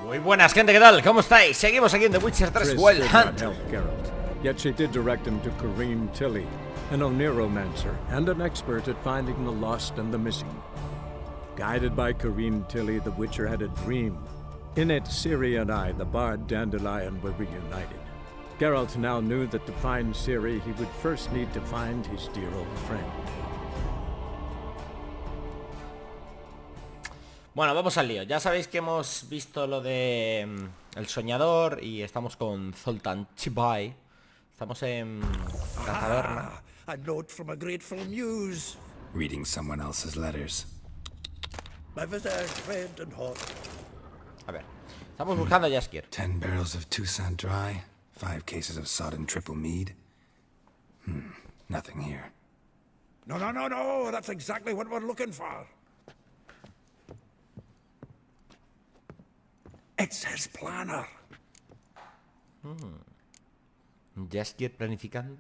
Muy buenas, gente, ¿qué tal? ¿Cómo estáis? Seguimos aquí en The Witcher 3 Wild Hunt. Yet she did direct him to Corrine Tilly, an Oniromancer and an expert at finding the lost and the missing. Guided by Corrine Tilly, the Witcher had a dream. In it, Ciri and I, the bard Dandelion, were reunited. Geralt now knew that to find Ciri, he would first need to find his dear old friend. Bueno, vamos al lío. Ya sabéis que hemos visto lo de el soñador y estamos con Zoltan Chibai. Estamos en la taberna. A note from a grateful muse. Reading someone else's letters. My visage red and hot. A ver, estamos buscando a Jaskier. 10 barrels of Toussaint Dry, 5 cases of sodden triple mead. Nothing here. No. That's exactly what we're looking for. It's his planner. Jaskier planificando.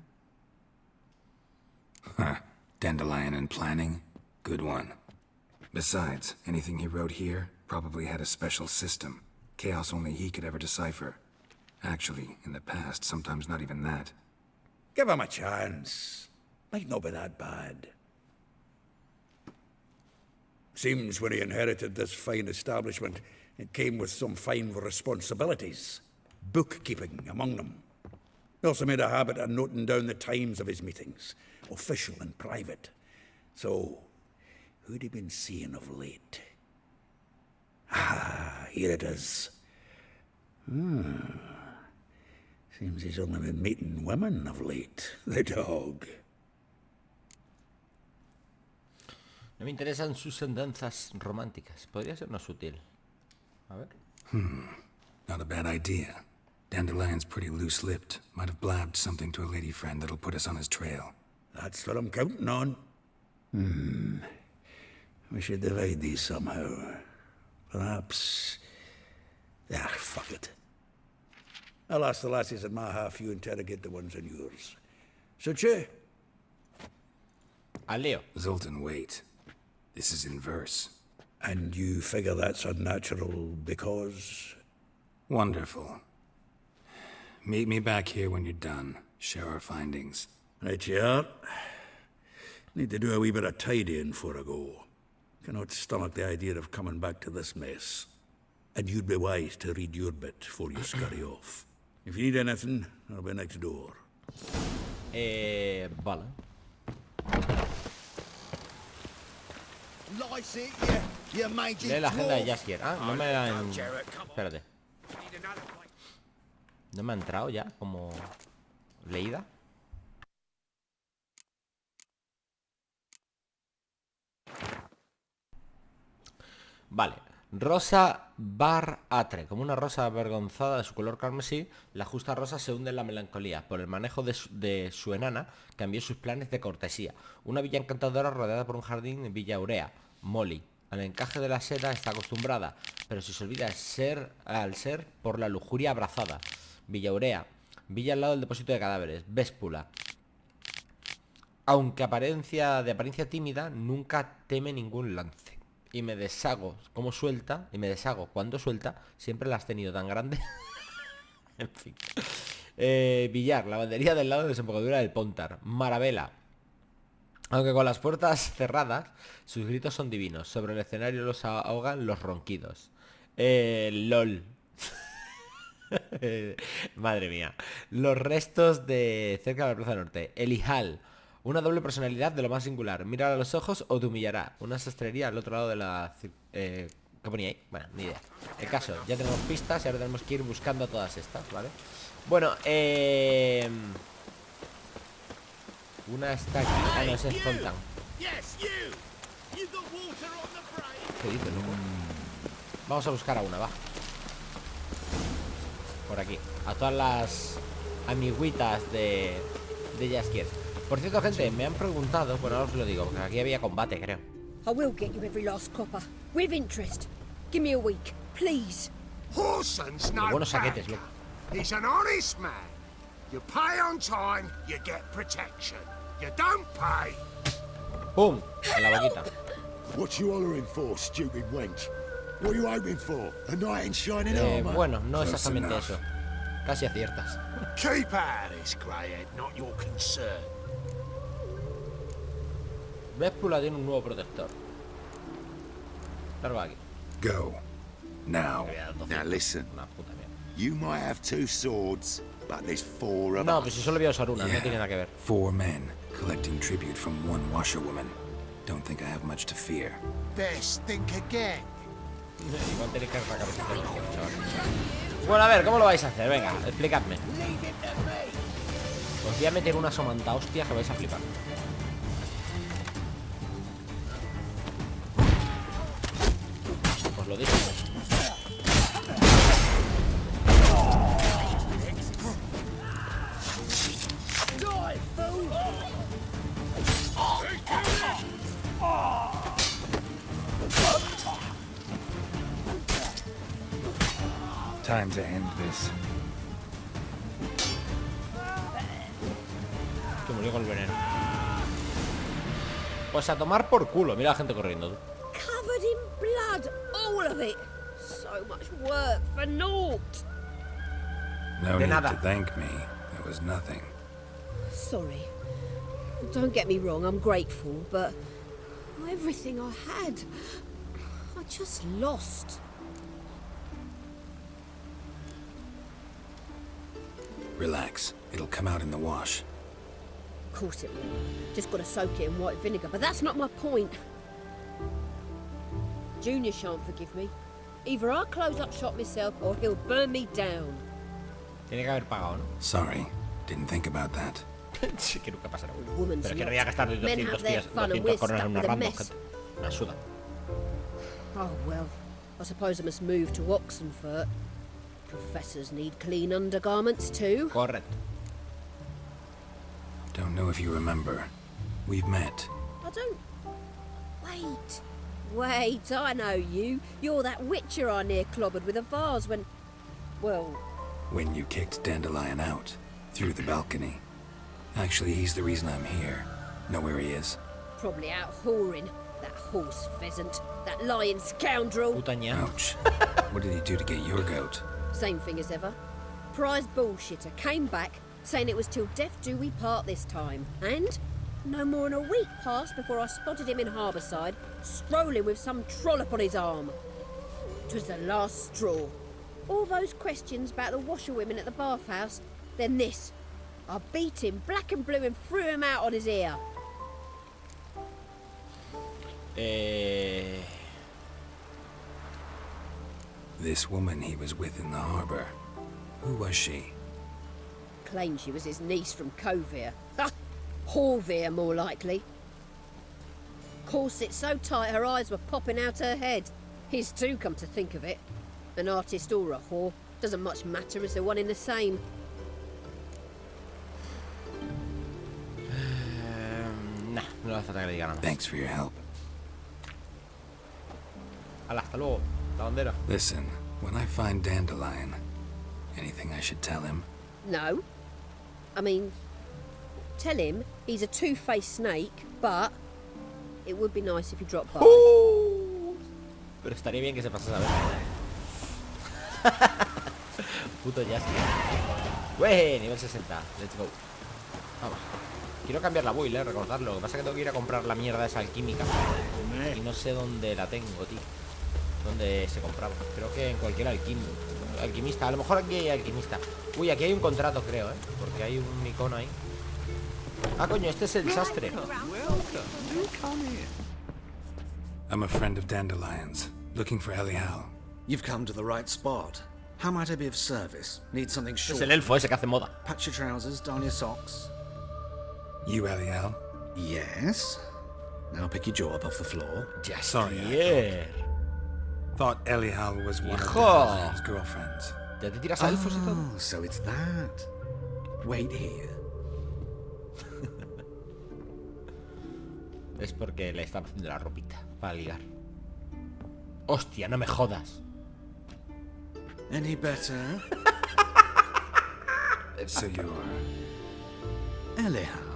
Dandelion and planning. Good one. Besides, anything he wrote here probably had a special system. Chaos only he could ever decipher. Actually, in the past, sometimes not even that. Give him a chance. Might not be that bad. Seems when he inherited this fine establishment, it came with some fine responsibilities. Bookkeeping among them. He also made a habit of noting down the times of his meetings, official and private. So, who'd he been seeing of late? Ah, here it is. Seems he's only been meeting women of late, the dog. No me interesan sus andanzas románticas. Podría ser no sutil. A ver. Not a bad idea. Dandelion's pretty loose-lipped. Might have blabbed something to a lady friend that'll put us on his trail. That's what I'm counting on. We should divide these somehow. Perhaps... fuck it. I'll ask the lassies in my half, you interrogate the ones in yours. Suit you? Al lío. Zoltan, wait. This is in verse. And you figure that's unnatural because... Wonderful. Meet me back here when you're done. Share our findings. Right you are. Need to do a wee bit of tidying before I go. Cannot stomach the idea of coming back to this mess. And you'd be wise to read your bit before you scurry off. If you need anything, I'll be next door. Vale. Lee la agenda de Jaskier. Ah, no me la han... Espérate. ¿No me ha entrado ya como leída? Vale. Rosa Bar Atre. Como una rosa avergonzada de su color carmesí, la justa rosa se hunde en la melancolía. Por el manejo de su enana, cambió sus planes de cortesía. Una villa encantadora rodeada por un jardín en Villa Aurea. Molly. Al encaje de la seda está acostumbrada, pero si se olvida al ser por la lujuria abrazada. Villa Aurea. Villa al lado del depósito de cadáveres. Véspula. Aunque de apariencia tímida, nunca teme ningún lance. Y me deshago cuando suelta, siempre la has tenido tan grande. En fin. Villar, lavandería del lado de desembocadura del Pontar. Maravela. Aunque con las puertas cerradas, sus gritos son divinos. Sobre el escenario los ahogan los ronquidos. LOL. Madre mía. Los restos de cerca de la Plaza Norte. El Ijal. Una doble personalidad de lo más singular. Mira a los ojos o te humillará. Una sastrería al otro lado de la... ¿Qué ponía ahí? Bueno, ni idea. El caso, ya tenemos pistas y ahora tenemos que ir buscando todas estas, ¿vale? Bueno, una está aquí. Ah, no, ese es Zoltan. ¿Qué dices? Vamos a buscar a una, va. Por aquí. A todas las amiguitas de Jaskier. Por cierto, gente, me han preguntado, bueno, ahora os lo digo, porque aquí había combate, creo. I will get you every last copper, with interest. Give me a week, please. Whoreson's no Buenos saquetes, banker. loco. He's an honest man. You pay on time, you get protection. You don't pay. ¡Pum! En la boquita. What you hollering for, stupid wench? What are you hoping for? A knight in shining armor? Bueno, no Close exactamente enough. eso. Casi aciertas. Keep out of this, greyhead, not your concern. Véspula tiene un nuevo protector. Largo aquí. Go. Now. Now listen, Una puta mierda. you might have 2 swords, but there's 4 of No, us. pues si solo voy a usar una, no Yeah. tiene nada que ver. 4 men collecting tribute from 1 washerwoman. Don't think I have much to fear. Best think again. Igual tenéis que recapacitar, chaval. Bueno, a ver, ¿cómo lo vais a hacer? Venga, explicadme. Os voy a meter una somanta hostia que vais a flipar. Os lo dije. Time to end this. Que murió con el veneno. Pues a tomar por culo. Mira la gente corriendo, tú. Covered in blood, all of it. So much work for naught. No De need nada. to thank me. It was nothing. Sorry. Don't get me wrong, I'm grateful, but everything I had, I just lost. Relax. It'll come out in the wash. Of course it will. Just gotta soak it in white vinegar, but that's not my point. Junior shan't forgive me. Either I'll close up shop myself or he'll burn me down. Tiene que haber pagado, ¿no? Sorry. Didn't think about that. Sí, que nunca pasará. Woman's Pero es que lot. no voy a gastar Men 200 have their tías, fun and 200 we're coronas en stuck una with a random, mess. gente. Me suda. Oh well, I suppose I must move to Oxenfurt. Professors need clean undergarments too. Correcto. Don't know if you remember. We've met. I don't... Wait, I know you. You're that witcher I near clobbered with a vase when... Well, When you kicked Dandelion out. Through the balcony. Actually, he's the reason I'm here. Know where he is? probably out whoring. That horse pheasant. That lying scoundrel. Putaña. Ouch. What did he do to get your goat? Same thing as ever. Prize bullshitter came back saying it was till death do we part this time. And no more than a week passed before I spotted him in Harbourside, strolling with some trollop on his arm. 'Twas the last straw. All those questions about the washerwomen at the bathhouse, then this. I beat him black and blue and threw him out on his ear. This woman he was with in the harbor. Who was she? Claimed she was his niece from Covere. Ha! Horvere, more likely. Corset so tight her eyes were popping out her head. His too, come to think of it. An artist or a whore. Doesn't much matter as they're one in the same. Nah, no hace falta que le diga nada más. Thanks for your help. Hala, hasta luego. La bandera. Listen, when I find Dandelion, anything I should tell him? No. I mean, tell him he's a two-faced snake, but it would be nice if he dropped by. Pero estaría bien que se pasase a ver. Puto Jaskier. Wey, nivel 60. Let's go. Vamos. Quiero cambiar la boiler, recordarlo. Lo que pasa es que tengo que ir a comprar la mierda esa alquímica. Y no sé dónde la tengo, tío. Dónde se compraba. Creo que en cualquier alquimista. A lo mejor aquí hay alquimista. Uy, aquí hay un contrato, creo, porque hay un icono ahí. Ah, coño, este es el sastre. I'm a friend of Dandelion's, looking for Elial. You've come to the right spot. How might I be of service? Need something Es short? el elfo ese que hace moda. Patch your trousers, darn your socks. You Elial? Yes. Now pick your jaw up off the floor. Sorry, Jaskier. Thought Elial was one of Hijo. Dandelion's girlfriends. ¿Ya te tiras a elfos y todo? Oh, so it's that. Wait here. Es porque le está haciendo la ropita para ligar. Hostia, no me jodas. Any better? So you're... Elihow.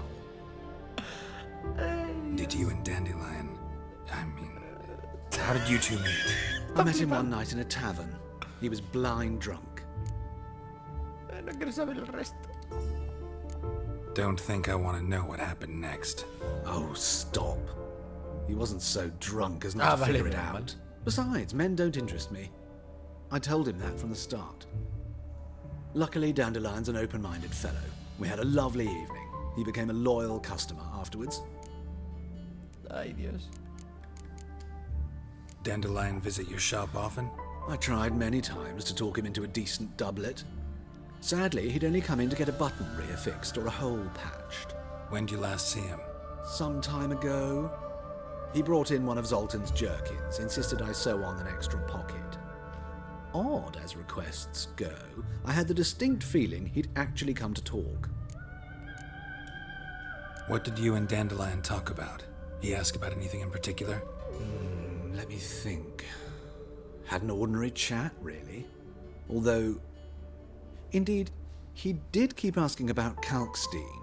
Did you and Dandelion... I mean... How did you two meet? I met him one night in a tavern. He was blind drunk. No quiero saber el resto. Don't think I want to know what happened next. Oh, stop. He wasn't so drunk as not to figure it out. Besides, men don't interest me. I told him that from the start. Luckily, Dandelion's an open-minded fellow. We had a lovely evening. He became a loyal customer afterwards. Ay, Dios. Dandelion visit your shop often? I tried many times to talk him into a decent doublet. Sadly, he'd only come in to get a button reaffixed or a hole patched. When did you last see him? Some time ago. He brought in one of Zoltan's jerkins, insisted I sew on an extra pocket. Odd as requests go, I had the distinct feeling he'd actually come to talk. What did you and Dandelion talk about? He asked about anything in particular? Let me think. Had an ordinary chat, really. Although, indeed, he did keep asking about Kalkstein.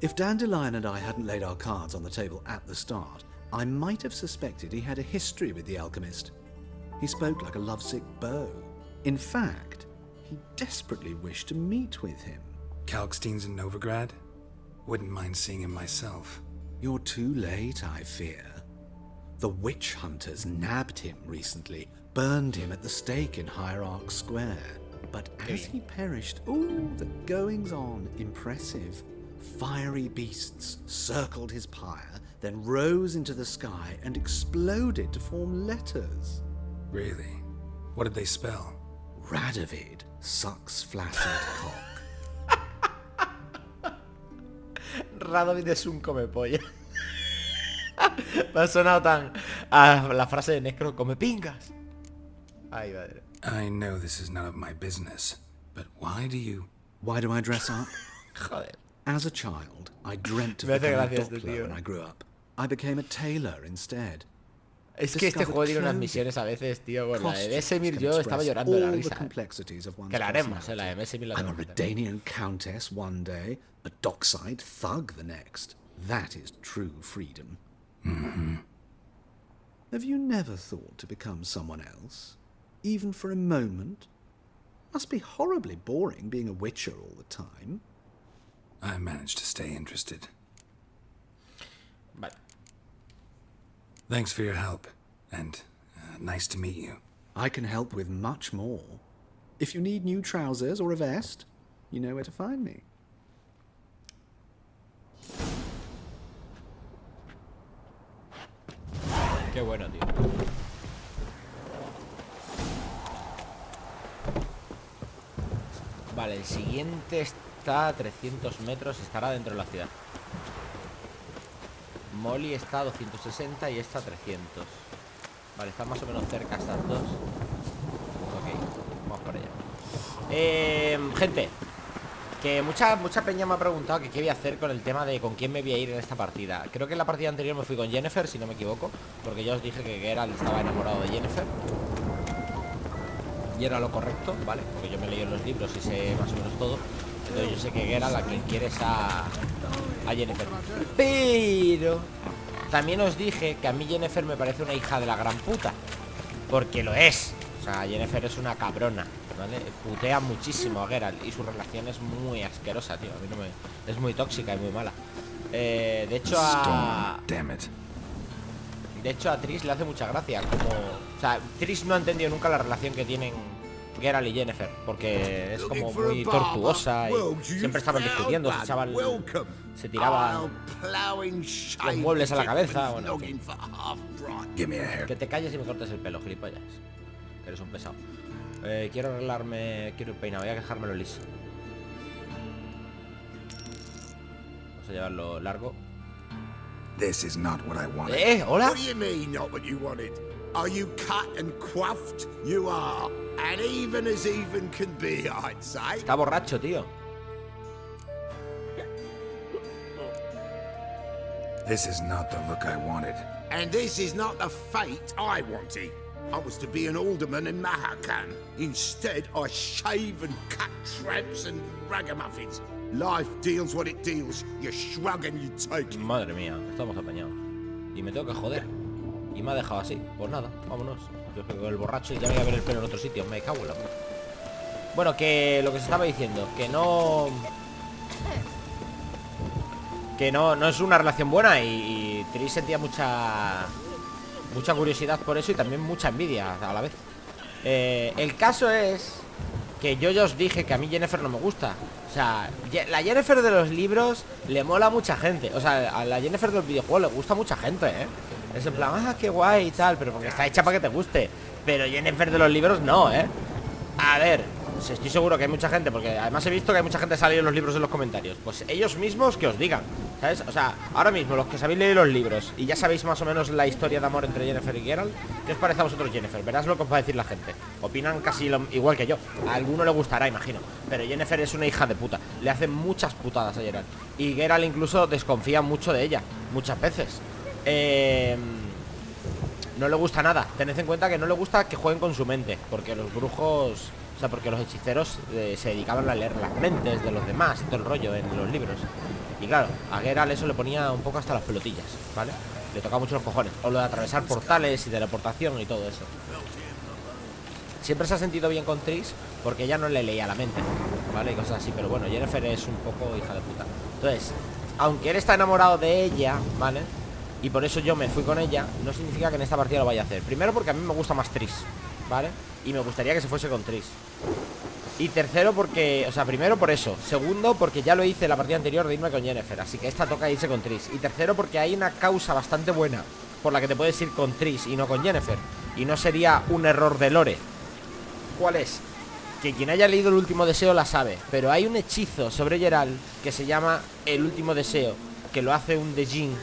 If Dandelion and I hadn't laid our cards on the table at the start, I might have suspected he had a history with the alchemist. He spoke like a lovesick beau. In fact, he desperately wished to meet with him. Kalkstein's in Novigrad? Wouldn't mind seeing him myself. You're too late, I fear. The witch hunters nabbed him recently, burned him at the stake in Hierarch Square. But as he perished, the goings-on, impressive. Fiery beasts circled his pyre, then rose into the sky and exploded to form letters. Really? What did they spell? Radovid sucks flaccid cock. Radovid es un comepolla. Me ha sonado tan a la frase de Necro, come pingas. Ay, madre. I know this is none of my business, but why do I dress up? Joder. As a child, I dreamt of becoming a doppler when I grew up. I became a tailor instead. Es que este juego tiene unas misiones a veces, tío. Bueno, la de Vesemir yo estaba llorando de la risa. Que la haremos, la de Vesemir la I'm a tenemos que hacer. Redanian countess one day, a dockside thug the next. That is true freedom. Mm-hmm. Have you never thought to become someone else? Even for a moment? Must be horribly boring being a witcher all the time. I managed to stay interested. Vale. Thanks for your help, and nice to meet you. I can help with much more. If you need new trousers or a vest, you know where to find me. Qué bueno, tío. Vale, el siguiente está a 300 metros, estará dentro de la ciudad. Molly está a 260 y esta a 300. Vale, están más o menos cerca estas dos. Ok, vamos para allá. Gente, que mucha peña me ha preguntado que qué voy a hacer con el tema de con quién me voy a ir en esta partida. Creo que en la partida anterior me fui con Yennefer, si no me equivoco, porque ya os dije que Geralt estaba enamorado de Yennefer. Y era lo correcto, ¿vale? Porque yo me he leído los libros y sé más o menos todo. Entonces yo sé que Geralt a quien quiere es a Yennefer. Pero también os dije que a mí Yennefer me parece una hija de la gran puta, porque lo es. O sea, Yennefer es una cabrona, ¿vale? Putea muchísimo a Geralt y su relación es muy asquerosa, tío. A mí no me... Es muy tóxica y muy mala. De hecho a Triss le hace mucha gracia, como... O sea, Triss no ha entendido nunca la relación que tienen Geralt y Yennefer, porque es como muy tortuosa y siempre estaban discutiendo, se tiraban los muebles a la cabeza. Bueno, en fin. Que te calles y me cortes el pelo, gilipollas. Que eres un pesado. Quiero arreglarme, quiero ir peinado, voy a dejármelo liso. Vamos a llevarlo largo. This is not what I wanted. Hola. What do you mean, not what you wanted? Are you cut and coiffed? You are. And even as even can be, I'd say. Está borracho, tío. This is not the look I wanted. And this is not the fate I wanted. I was to be an alderman in Mahakan. Instead, I shave and cut tramps and ragamuffins. Life deals what it deals. You shrug and you take it. Madre mía, estamos apañados. Y me tengo que joder. Y me ha dejado así. Pues nada, vámonos. Yo creo que el borracho ya me voy a ver el pelo en otro sitio. Me cago en la puta. Bueno, que lo que se estaba diciendo, que no es una relación buena. Y Tris sentía mucha curiosidad por eso y también mucha envidia a la vez. El caso es que yo ya os dije que a mí Yennefer no me gusta. O sea, la Yennefer de los libros le mola a mucha gente. O sea, a la Yennefer del videojuego le gusta a mucha gente, Es en plan, qué guay y tal, pero porque está hecha para que te guste. Pero Yennefer de los libros no, A ver, estoy seguro que hay mucha gente, porque además he visto que hay mucha gente que ha salido en los libros en los comentarios. Pues ellos mismos que os digan, ¿sabes? O sea, ahora mismo los que os habéis leído los libros y ya sabéis más o menos la historia de amor entre Yennefer y Geralt, ¿qué os parece a vosotros Yennefer? Verás lo que os va a decir la gente. Opinan casi igual que yo. A alguno le gustará, imagino. Pero Yennefer es una hija de puta. Le hace muchas putadas a Geralt. Y Geralt incluso desconfía mucho de ella, muchas veces. No le gusta nada. Tened en cuenta que no le gusta que jueguen con su mente, porque los brujos, o sea, porque los hechiceros se dedicaban a leer las mentes de los demás y todo el rollo en los libros. Y claro, a Geralt eso le ponía un poco hasta las pelotillas, ¿vale? Le tocaba mucho los cojones. O lo de atravesar portales y teleportación y todo eso. Siempre se ha sentido bien con Tris porque ella no le leía la mente, ¿vale? Y cosas así, pero bueno, Yennefer es un poco hija de puta. Entonces, aunque él está enamorado de ella, ¿vale? Y por eso yo me fui con ella, no significa que en esta partida lo vaya a hacer. Primero porque a mí me gusta más Tris, ¿vale? Y me gustaría que se fuese con Tris. Y tercero porque, o sea, primero por eso. Segundo porque ya lo hice en la partida anterior de irme con Yennefer, así que esta toca irse con Tris. Y tercero porque hay una causa bastante buena por la que te puedes ir con Tris y no con Yennefer. Y no sería un error de lore. ¿Cuál es? Que quien haya leído el último deseo la sabe, pero hay un hechizo sobre Geralt que se llama el último deseo, que lo hace un Djinn,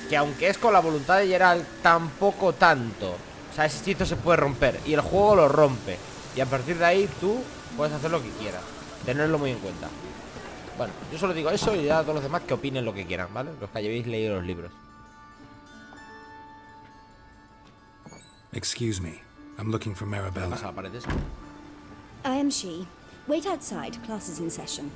que aunque es con la voluntad de Geralt, tampoco tanto. O sea, ese hechizo se puede romper y el juego lo rompe. Y a partir de ahí tú puedes hacer lo que quieras. Tenerlo muy en cuenta. Bueno, yo solo digo eso y ya a todos los demás que opinen lo que quieran, ¿vale? Los que hayáis leído los libros. Excuse me. I'm looking for Marabella. Pasa, apareces. I am she. Wait outside. Class is in session.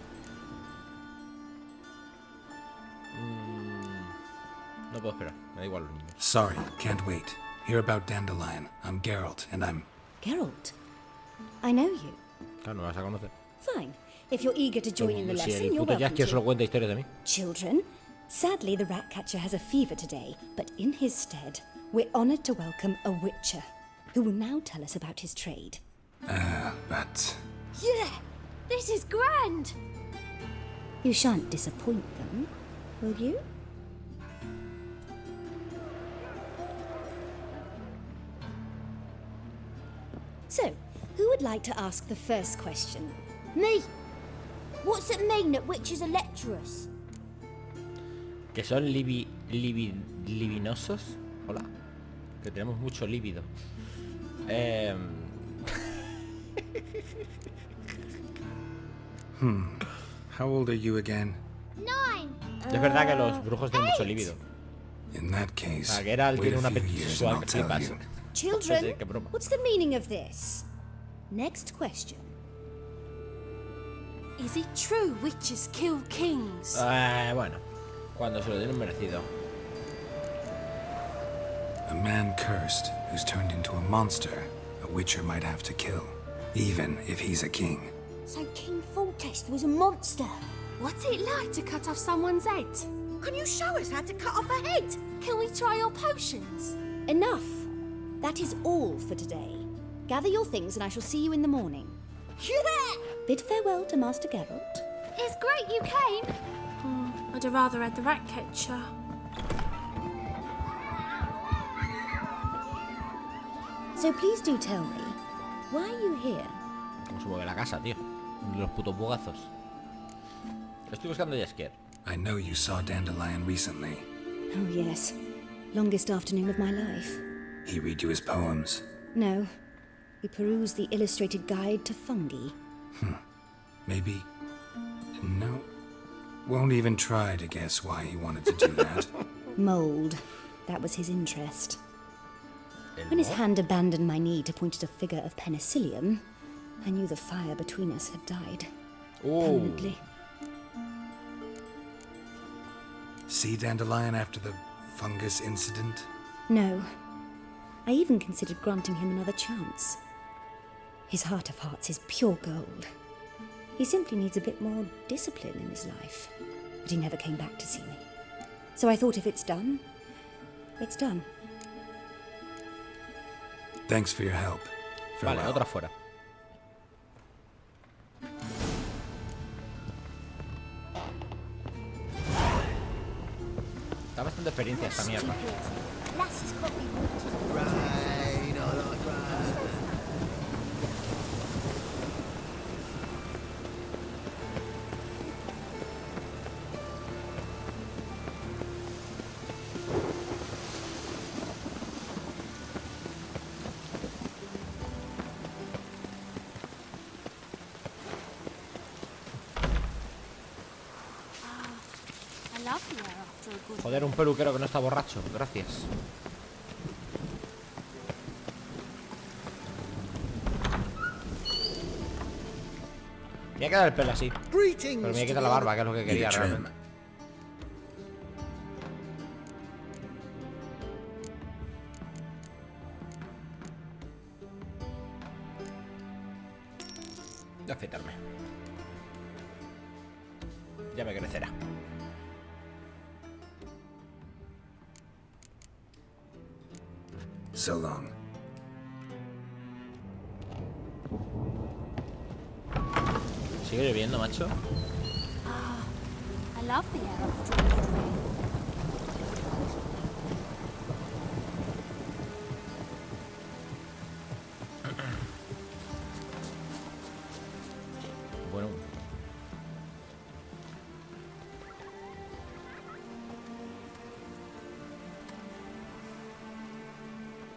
No puedo esperar, me da igual los niños. Sorry, can't wait. Hear about Dandelion. I'm Geralt, and I'm... Geralt? I know you. Claro, me vas a conocer. Fine. If you're eager to join in the Si lesson, el you're puto welcome Jaskier to. solo cuenta historias de mí. Children, sadly the Ratcatcher has a fever today, but in his stead, we're honoured to welcome a Witcher, who will now tell us about his trade. but... Yeah, this is grand. You shan't disappoint them, will you? So, who would like to ask the first question? Me. What's it mean that witches are lecturers? Que son libinosos. Hola. Que tenemos mucho líbido. How old are you again? 9. Es verdad que los brujos tienen mucho líbido. In that case, O sea, Geralt wait tiene a un few apetito years and sexual I'll que tell flipas. you. Children, Qué broma. what's the meaning of this? Next question. Is it true witches kill kings? Bueno, cuando se lo dieron merecido. A man cursed who's turned into a monster, a witcher might have to kill, even if he's a king. So King Foltest was a monster. What's it like to cut off someone's head? Can you show us how to cut off a head? Can we try your potions? Enough. That is all for today. Gather your things and I shall see you in the morning. Yeah! Bid farewell to Master Geralt. It's great you came. I'd have rather had the Ratcatcher. So please do tell me, why are you here? Cómo se mueve la casa, tío. Los putos bugazos. Estoy buscando a Jaskier. I know you saw Dandelion recently. Oh yes, longest afternoon of my life. He read you his poems. No, we perused the illustrated guide to fungi. Maybe... No. Won't even try to guess why he wanted to do that. Mold, that was his interest. When his hand abandoned my knee to point at a figure of penicillium, I knew the fire between us had died. Permanently. See Dandelion after the fungus incident? No, I even considered granting him another chance. His heart of hearts is pure gold. He simply needs a bit more discipline in his life. But he never came back to see me. So I thought if it's done, it's done. Thanks for your help. Vale, Farewell. otra fuera. Da bastante experiencia esta mierda. Joder, un peluquero que no está borracho. Gracias. Me voy a quedar el pelo así. Pero me voy a quitar la barba, que es lo que quería realmente. Voy a afeitarme. Ya me crecerá. So long. ¿Sigue lloviendo, macho? I love the air after a good rain. Bueno.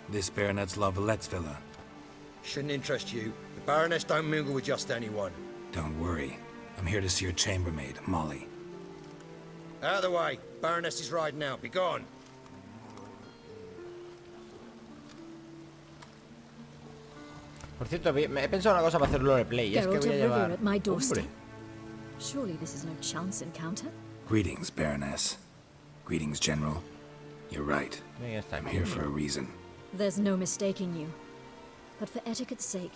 This Baronet's La Vallette's villa. Shouldn't interest you. The Baroness don't mingle with just anyone. Don't worry. I'm here to see your chambermaid, Molly. Out of the way. Baroness is riding out. Be gone. Por cierto, he pensado una cosa para hacer LOREPLay. Y es que voy a llevar... at my doorstep. Hombre. Surely this is no chance encounter? Greetings, Baroness. Greetings, General. You're right. Venga, está I'm aquí. here for a reason. There's no mistaking you. But for etiquette's sake,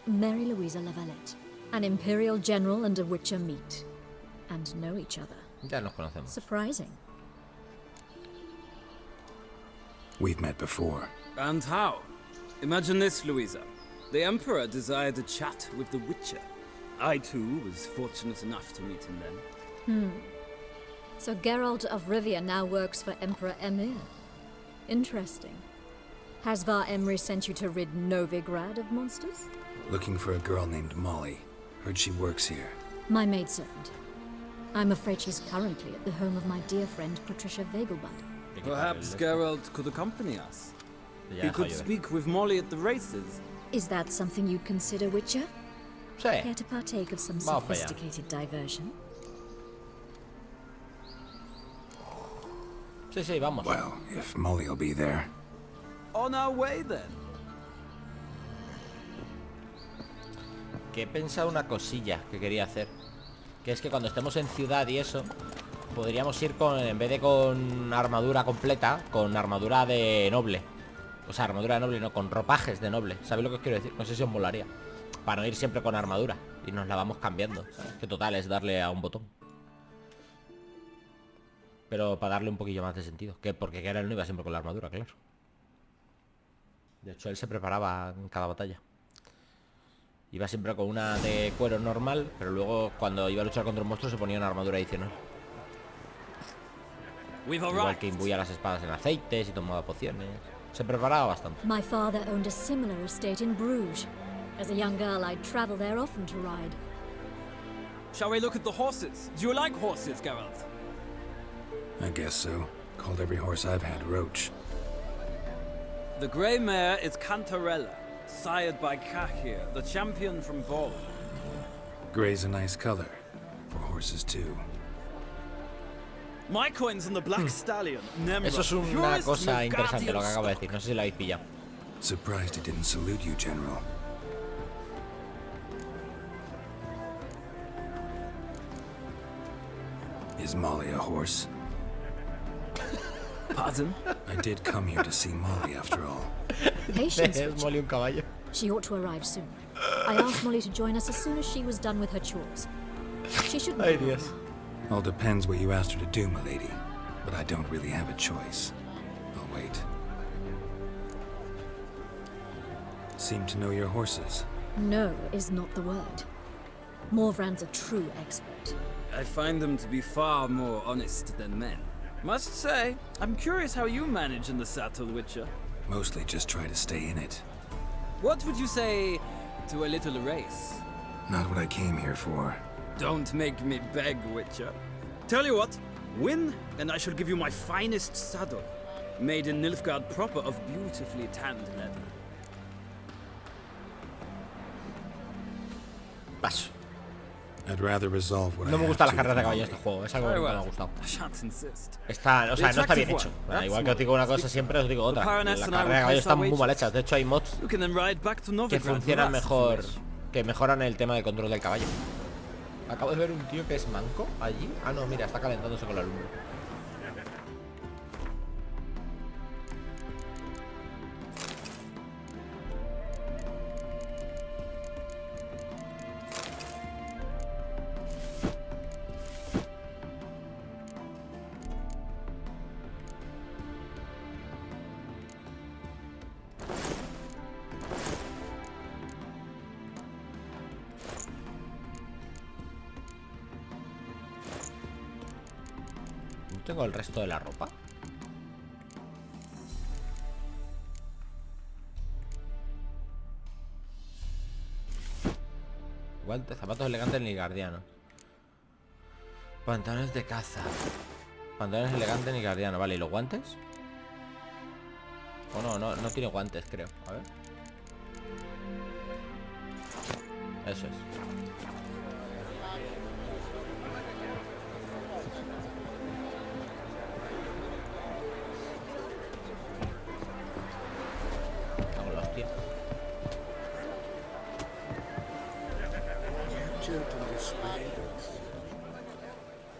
Mary Louisa La Valette, an Imperial General and a Witcher meet. And know each other. Ya nos conocemos. Surprising. We've met before. And how? Imagine this, Louisa. The Emperor desired a chat with the Witcher. I, too, was fortunate enough to meet him then. So Geralt of Rivia now works for Emperor Emir. Interesting. Has Var Emry sent you to rid Novigrad of monsters? Looking for a girl named Molly. Heard she works here. My maidservant. I'm afraid she's currently at the home of my dear friend Patricia Vegelbud. Perhaps Geralt could accompany us. Ya He deja could llover. speak with Molly at the races. Is that something you'd consider, Witcher? Sí. Care to partake of some Vamos para allá. sophisticated diversion? Sí, sí, vamos. Well, if Molly'll be there. On our way, then. Que he pensado una cosilla que quería hacer. Que es que cuando estemos en ciudad y eso, podríamos ir con, en vez de con armadura completa, con armadura de noble. O sea, armadura de noble, no, con ropajes de noble. ¿Sabéis lo que os quiero decir? No sé si os molaría. Para no ir siempre con armadura. Y nos la vamos cambiando, ¿sabes? Que total es darle a un botón. Pero para darle un poquillo más de sentido. Que porque Geralt no iba siempre con la armadura, claro. De hecho, él se preparaba en cada batalla. Iba siempre con una de cuero normal, pero luego cuando iba a luchar contra un monstruo se ponía una armadura adicional. Igual que imbuía las espadas en aceites y tomaba pociones. Se preparaba bastante. My father owned a similar estate in Bruges. As a young girl, I'd travel there often to ride. Shall we look at the horses? Do you like horses, Geralt? I guess so. Called every horse I've had Roach. The grey mare is Cantarella, sired by Jaskier, the champion from Vol. Gray's a nice color. For horses, too. My coin's on the black stallion, Nemra. Eso es una purest cosa interesante lo que Nilfgaardian acabo de stock. decir. No sé si lo habéis pillado. Surprised he didn't salute you, General. Is Molly a horse? Pardon? I did come here to see Molly after all. Patience, Es Molly un caballo. She ought to arrive soon. I asked Molly to join us as soon as she was done with her chores. She shouldn't. Ay, Dios. All depends what you asked her to do, milady. But I don't really have a choice. I'll wait. Seem to know your horses. No is not the word. Morvran's a true expert. I find them to be far more honest than men. Must say, I'm curious how you manage in the saddle, Witcher. Mostly just try to stay in it. What would you say to a little race? Not what I came here for. Don't make me beg, Witcher. Tell you what, win, and I shall give you my finest saddle, made in Nilfgaard proper of beautifully tanned leather. Paso. I'd rather resolve what No me I gustan las have to carreras de with caballo en Molly. este juego, es algo que nunca me ha gustado. I shan't insist. Está, o sea, no está bien hecho. Igual que os digo una cosa siempre, os digo otra. Las carreras de caballo están muy mal hechas. De hecho, hay mods que funcionan mejor, que mejoran el tema de control del caballo. Acabo de ver un tío que es manco allí. Ah, no, mira, está calentándose con la lumbre. Tengo el resto de la ropa. Guantes, zapatos elegantes ni guardianos. Pantalones de caza. Pantalones elegantes ni guardianos. Vale, ¿y los guantes? O no tiene guantes, creo. A ver. Eso es.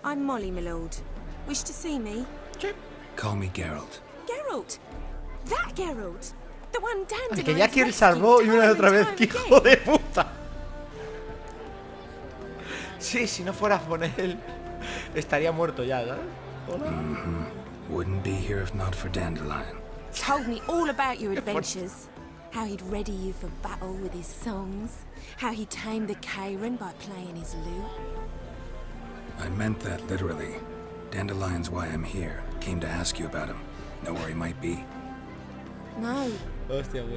I'm Molly, my lord. Wish to see me? Call me Geralt. Geralt! That Geralt! The one Dandelion. Que Jaskier salvó y una y otra vez, que hijo de puta. Sí, si no fuera por él, estaría muerto ya, ¿sabes? Hola. Wouldn't be here if not for Dandelion. Told me all about your adventures. How he'd ready you for battle with his songs. How he tamed the Karen by playing his lute. I meant that literally. Dandelion's why I'm here. Came to ask you about him. Know where he might be? No.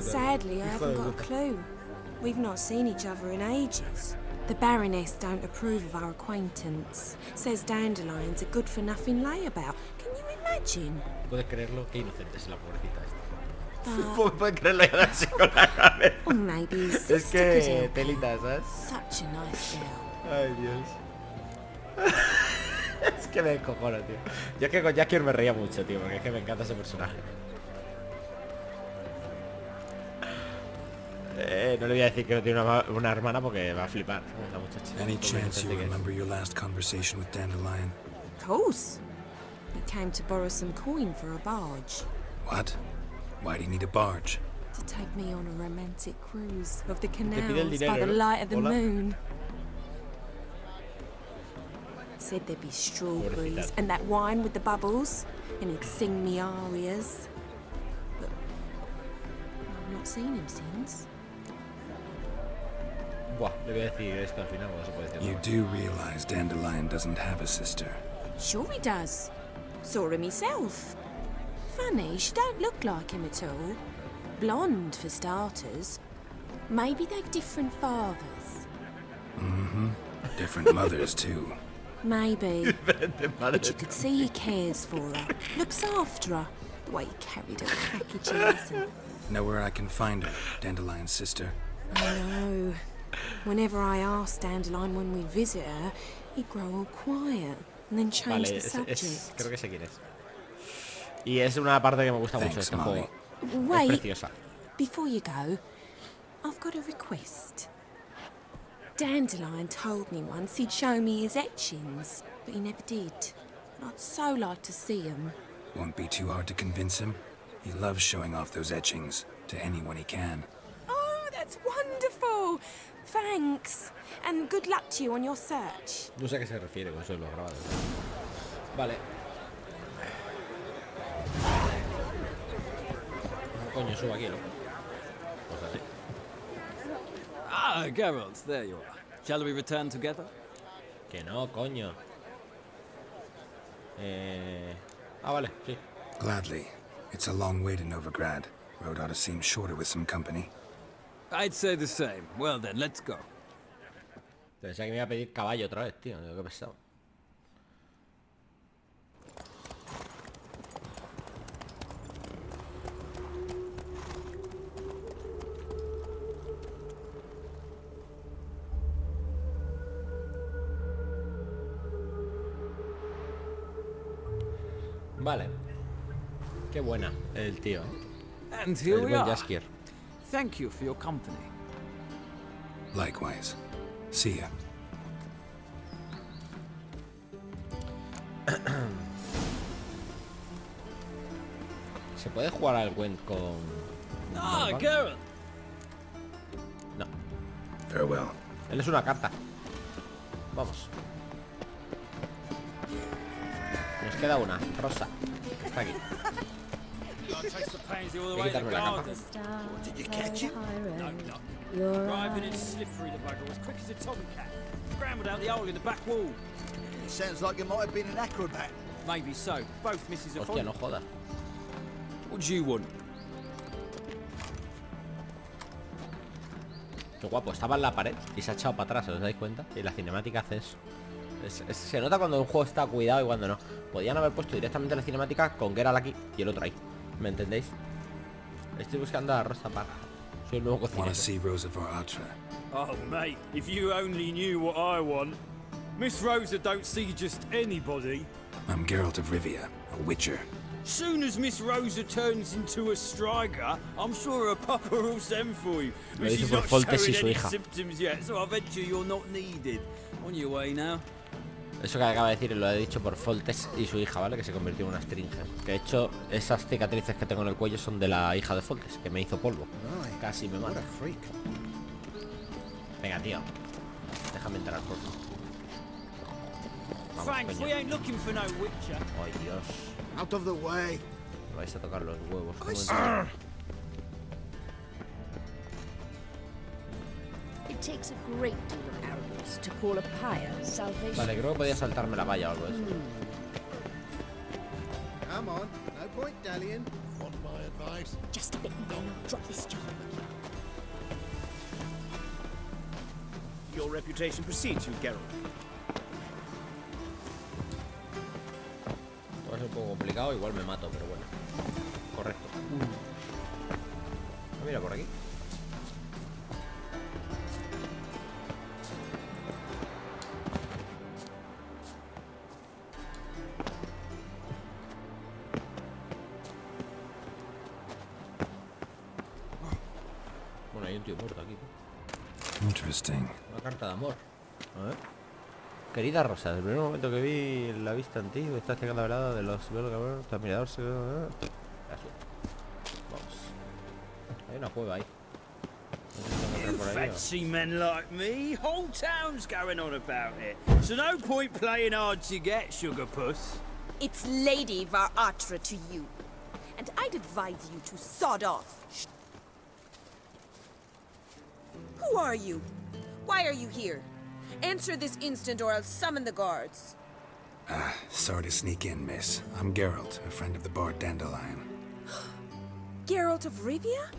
Sadly, I haven't got a clue. We've not seen each other in ages. The Baroness don't approve of our acquaintance. Says Dandelion's a good-for-nothing layabout. Can you imagine? ¿Puedes creerlo? Qué inocente es la pobrecita esta. ¿Puedes creerlo y darse con la cabeza? Or maybe his Es sister que could help him. telita, ¿sabes? Such a nice girl. Ay, Dios. Es que me cojono, tío. Yo es que con Jaskier me reía mucho, tío, porque es que me encanta ese personaje. No le voy a decir que no tiene una hermana porque va a flipar, ¿sabes? La muchacha. Any chance you remember your last conversation with Dandelion? Of course. He came to borrow some coin for a barge. What? Why do you need a barge? To take me on a romantic cruise of the pide el canals by dinero, the light of the hola. moon. Said there'd be strawberries and that wine with the bubbles, and he'd sing me arias. But I've not seen him since. Buah, le voy a decir esto al final, no se puede decir. You do realize Dandelion doesn't have a sister. Sure he does. Saw him myself. Funny, she don't look like him at all. Blonde, for starters. Maybe they've different fathers. Mm-hmm. Different mothers, too. Maybe. But you could see he cares for her. Looks after her. The way he carried her packages and... Know where I can find her, Dandelion's sister? I know. Whenever I ask Dandelion when we visit her, he'd grow all quiet and then change the subject. Creo que sé quién es. Y es una parte que me gusta mucho de este juego. Wait, es preciosa. Before you go, I've got a request. Dandelion told me once he'd show me his etchings, but he never did. I'd so like to see them. Won't be too hard to convince him. He loves showing off those etchings to anyone he can. Oh, that's wonderful. Thanks. And good luck to you on your search. No sé a qué se refiere con eso de los grabados. Vale. Coño, subo aquí, loco. Pues así. Ah, Geralt, there you are. Shall we return together? Que no, coño. Ah, vale, sí. Gladly. It's a long way to Novigrad. Road ought to seem shorter with some company. I'd say the same. Well then, let's go. Pensaba que me iba a pedir caballo otra vez, tío. Qué pesado. Vale. Qué buena el tío, ¿eh? And here we are. Jaskier. Thank you for your company. Likewise. See ya. ¿Se puede jugar al Gwent con... Ah, Geralt. No. Farewell. Él es una carta. Vamos. Nos queda una, rosa. Está aquí. Voy a quitarme la capa. Did you catch it? No, no. Driving in slippery, the bugger, as quick as a tomcat. Scrambled out the hole in the back wall. It sounds like it might have been an acrobat. Maybe so. Both misses are Hostia, no jodas. What do you want? Qué guapo, estaba en la pared y se ha echado para atrás, ¿os dais cuenta? Y la cinemática hace eso. Se nota cuando un juego está cuidado y cuando no. Podían haber puesto directamente la cinemática con Geralt aquí y el otro ahí. ¿Me entendéis? Estoy buscando a Rosa Parra. Soy el nuevo cocinero. Wanna see Rosa Atra? Oh, mate, if you only knew what I want. Miss Rosa don't see just anybody. I'm Geralt of Rivia, a witcher. Soon as Miss Rosa turns into a striker, I'm sure her papa will send for you. Lo But dice she's por not Foltes y showing su any hija. symptoms yet, so I venture you're not needed. On your way now. Eso que acaba de decir lo he dicho por Foltes y su hija, ¿vale? Que se convirtió en una stringer. Que de hecho esas cicatrices que tengo en el cuello son de la hija de Foltes, que me hizo polvo. Casi me mata. Venga, tío. Déjame entrar, por favor. Vamos, Thanks, coño. we ain't looking for no witcher. Ay, Dios. Out of the way. Me vais a tocar los huevos. It takes a great deal of arrogance to call a pyre salvation. Vale, creo que podía saltarme la valla o algo de eso. Come on, no point dallying. Want my advice? Just a bit more and I'll drop this job. Your reputation precedes you, Geralt. Va a ser un poco complicado, igual me mato, pero bueno. Correcto. Ah, mira, por aquí. Bueno, hay un tío muerto aquí. Interesting. Una carta de amor. A ver. Querida Rosa, desde el primer momento que vi la vista en ti, estás llegando al lado de los tu admirador se... Vamos. Hay una cueva ahí. No sé si tengo que entrar por ahí, Fancy men like me, whole town's going on about it. So no point playing hard to get, sugar puss. It's Lady Varatra to you. And I'd advise you to sod off. Who are you? Why are you here? Answer this instant or I'll summon the guards. Sorry to sneak in, miss. I'm Geralt, a friend of the bard Dandelion. Geralt of Rivia?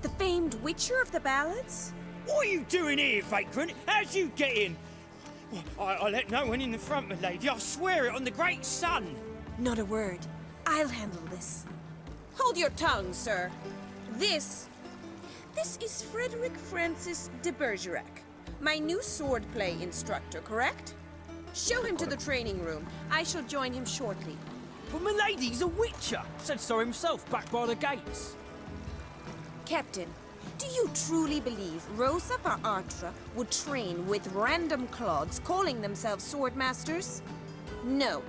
The famed witcher of the ballads? What are you doing here, vagrant? How'd you get in? I let no one in the front, my lady. I swear it on the great sun. Not a word. I'll handle this. Hold your tongue, sir. This is Frederick Francis de Bergerac, my new swordplay instructor, correct? Show him to the training room. I shall join him shortly. But my lady's a witcher. Said so himself back by the gates. Captain, do you truly believe Rosa Varatra would train with random clods calling themselves sword masters? No.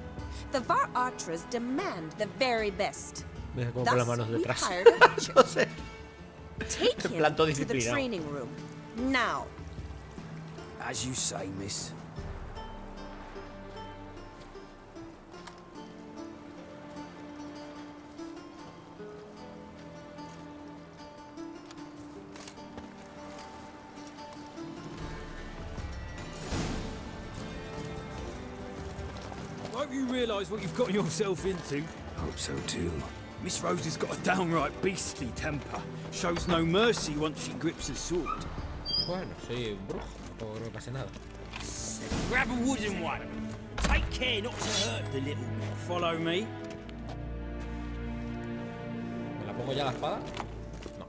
The Var Atras demand the very best. Mira cómo con las Thus, manos we've detrás. hired a butcher. No sé. Take En him plan todo to the disciplinado. training room. Now. As you say, miss. Hope you realise what you've gotten yourself into. Hope so too. Miss Rose has got a downright beastly temper. Shows no mercy once she grips a sword. Bueno, soy un brujo, tampoco creo que pase nada. Grab a wooden one. Take care not to hurt the little bit. Follow me. ¿Me la pongo ya la espada? No.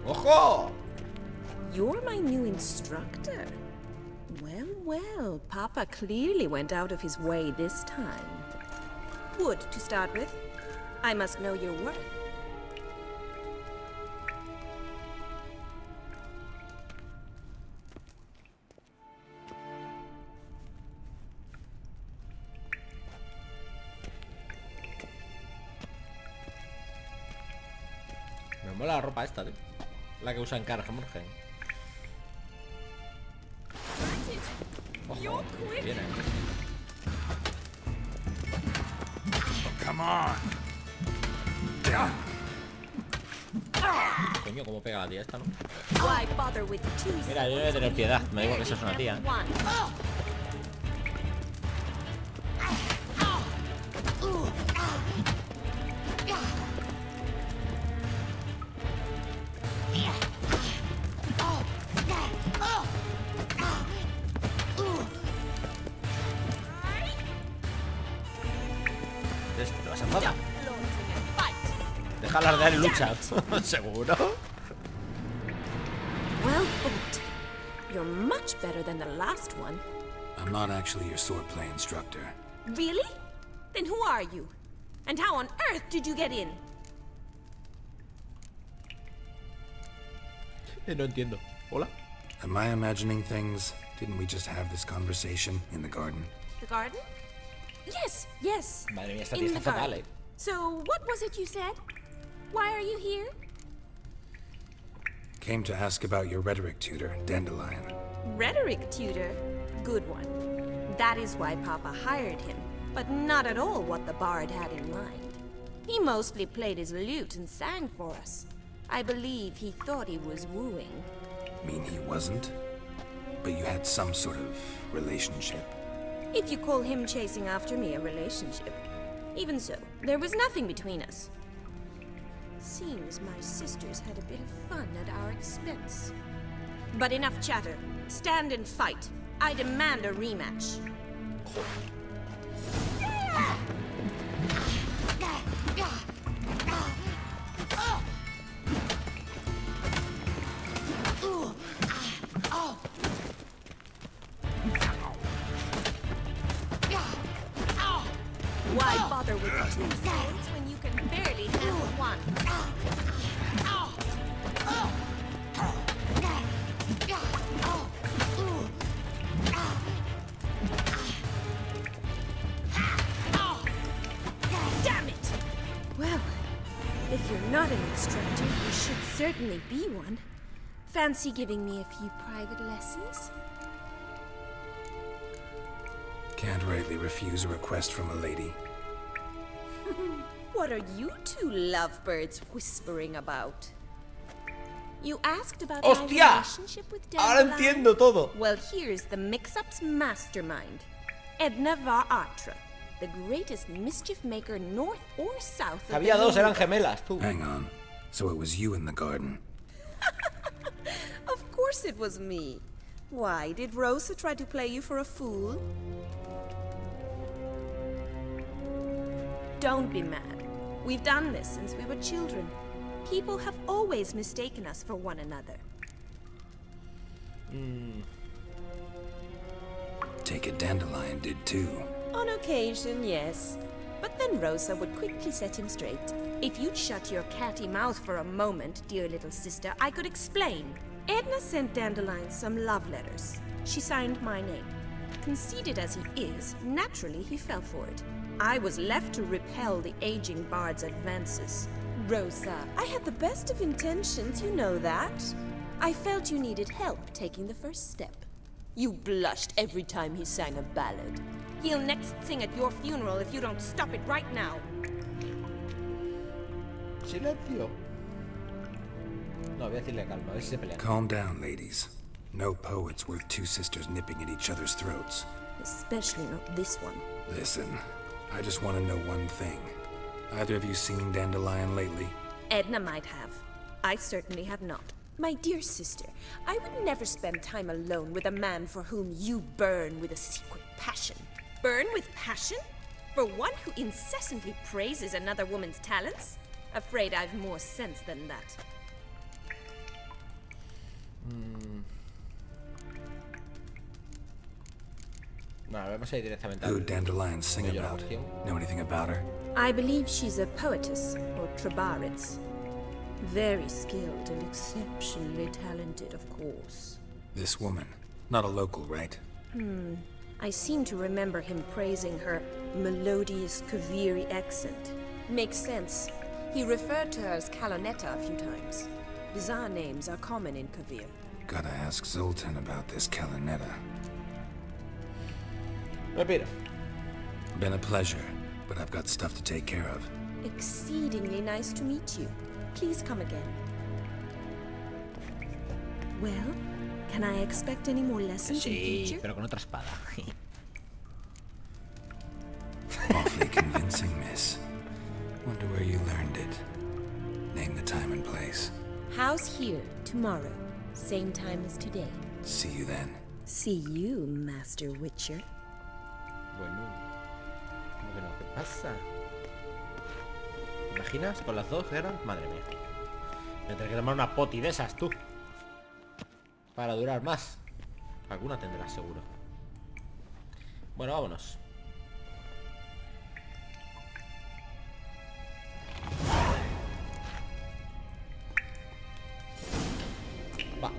¡Ojo! You're my new instructor. Well, well, Papa clearly went out of his way this time. Wood, to start with. I must know your worth. Me mola la ropa esta, tío. La que usan Morgen. Ojo, viene. Come on. Coño, cómo pega la tía esta, ¿no? Why bother with two? Mira, yo debo tener piedad. Me digo que eso es una tía. ¿Te vas a enfadar? Déjala arder y lucha. ¿Seguro? Well fought. You're much better than the last one. I'm not actually your swordplay instructor. Really? Then who are you? And how on earth did you get in? No entiendo. ¿Hola? Am I imagining things? Didn't we just have this conversation in the garden? The garden? Yes, yes. Madre mía, esta tía In está the fatal, garden. So, what was it you said? Why are you here? Came to ask about your rhetoric tutor, Dandelion. Rhetoric tutor? Good one. That is why Papa hired him, but not at all what the bard had in mind. He mostly played his lute and sang for us. I believe he thought he was wooing. Mean he wasn't? But you had some sort of relationship. If you call him chasing after me a relationship. Even so, there was nothing between us. Seems my sisters had a bit of fun at our expense. But enough chatter. Stand and fight. I demand a rematch. Why bother with two swords when you can barely handle one? Damn it! Well, if you're not an instructor, you should certainly be one. Fancy giving me a few private lessons? Can't rightly refuse a request from a lady. What are you two lovebirds whispering about? You asked about my ¡Hostia! relationship with Ahora Dandelion? entiendo todo. Well, here's the mix-up's mastermind. Edna Var Atra, the greatest mischief maker north or south of Había the dos, eran Universe. gemelas, tú. Hang on. So it was you in the garden. Of course it was me. Why, did Rosa try to play you for a fool? Don't be mad. We've done this since we were children. People have always mistaken us for one another. Take it Dandelion did too. On occasion, yes. But then Rosa would quickly set him straight. If you'd shut your catty mouth for a moment, dear little sister, I could explain. Edna sent Dandelion some love letters. She signed my name. Conceited as he is, naturally he fell for it. I was left to repel the aging bard's advances. Rosa, I had the best of intentions, you know that. I felt you needed help taking the first step. You blushed every time he sang a ballad. He'll next sing at your funeral if you don't stop it right now. Silencio. No, voy a decirle calma, a ver si se pelean. Calm down, ladies. No poet's worth two sisters nipping at each other's throats. Especially not this one. Listen, I just want to know one thing. Either of you seen Dandelion lately? Edna might have. I certainly have not. My dear sister, I would never spend time alone with a man for whom you burn with a secret passion. Burn with passion? For one who incessantly praises another woman's talents? Afraid I've more sense than that. No, vamos a ir directamente Who Dandelion sing about? Know anything about her? I believe she's a poetess, or trabaritz. Very skilled and exceptionally talented, of course. This woman. Not a local, right? I seem to remember him praising her melodious Kaviri accent. Makes sense. He referred to her as Calonetta a few times. Bizarre names are common in Kavir. Gotta ask Zoltan about this Calonetta. Repito. Been a pleasure, but I've got stuff to take care of. Exceedingly nice to meet you. Please come again. Well, can I expect any more lessons in Sí, future? pero con otra espada. Awfully convincing, miss. Wonder where you learned it. Name the time and place. House here, tomorrow. Same time as today. See you then. See you, Master Witcher. Bueno, ¿cómo que no? ¿Qué pasa? ¿Te imaginas? Con las dos eran... Madre mía. Me tendré que tomar una poti de esas, tú. Para durar más. Alguna tendrás, seguro. Bueno, vámonos. Va.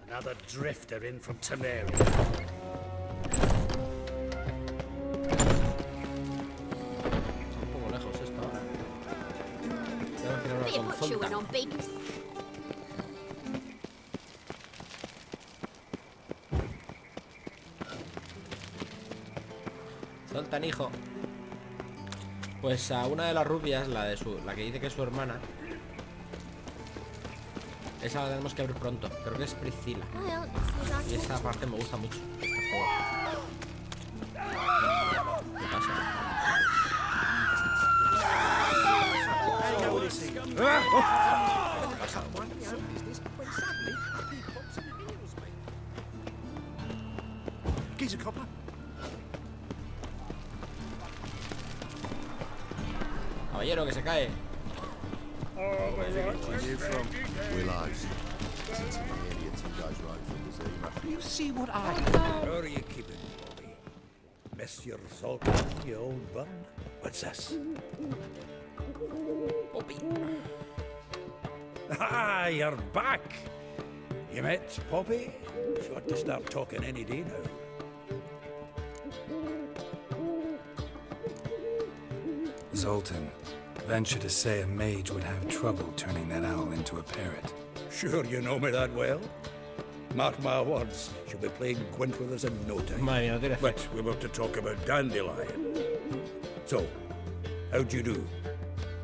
Another drifter in from Temeria. Un poco lejos esto ahora. Tengo que ir ahora con Zoltan. Zoltan, hijo. Pues a una de las rubias, la que dice que es su hermana, esa la tenemos que abrir pronto. Creo que es Priscila. Y esa parte me gusta mucho. Este juego. ¿Qué pasa? ¿Qué pasa? Geezer copper. Caballero, que se cae. You see what I... How are you keeping, Bobby? Miss your Sultan, you old bun? What's this? Bobby. Ah, you're back! You met Poppy? She ought to start talking any day now. Zoltan, venture to say a mage would have trouble turning that owl into a parrot. Sure you know me that well? Mark my words, she'll be playing Gwent with us in no time. Madre mía, no tiene fe. But we were to talk about Dandelion. So, how'd you do?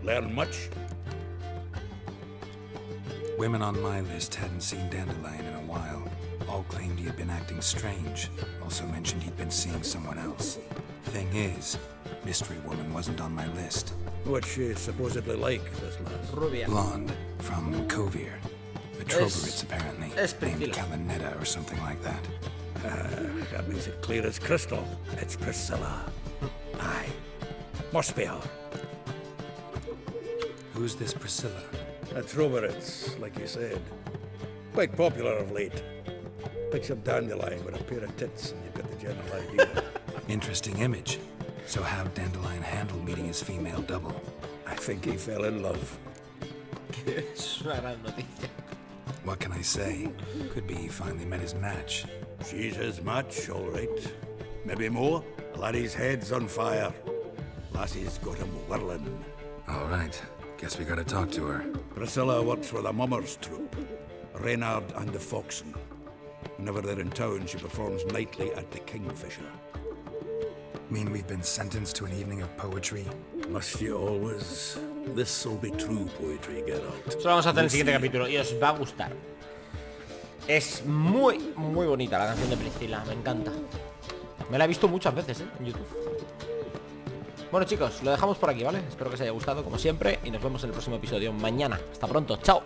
Learn much? Women on my list hadn't seen Dandelion in a while. All claimed he had been acting strange. Also mentioned he'd been seeing someone else. Thing is, Mystery Woman wasn't on my list. What's she supposedly like, this lass? Rubia. Blonde, from Kovir. A Troveritz, apparently. Named Priscila. Calonetta or something like that. That makes it clear as crystal. It's Priscilla. Aye. Must be her. Who's this Priscilla? A Troveritz, like you said. Quite popular of late. Picture Dandelion with a pair of tits, and you've got the general idea. Interesting image. So how'd Dandelion handle meeting his female double? I think he fell in love. Es una gran noticia. What can I say? Could be he finally met his match. She's his match, all right. Maybe more. The laddie's head's on fire. Lassie's got him whirling. All right. Guess we gotta talk to her. Priscilla works with a mummers troupe. Reynard and the Foxen. Whenever they're in town, she performs nightly at the Kingfisher. Mean we've been sentenced to an evening of poetry? Must you always? This'll be true poetry, Geralt. Eso lo vamos a hacer en el siguiente capítulo y os va a gustar. Es muy bonita la canción de Priscilla, me encanta. Me la he visto muchas veces, en YouTube. Bueno, chicos, lo dejamos por aquí, ¿vale? Espero que os haya gustado, como siempre, y nos vemos en el próximo episodio mañana. Hasta pronto, chao.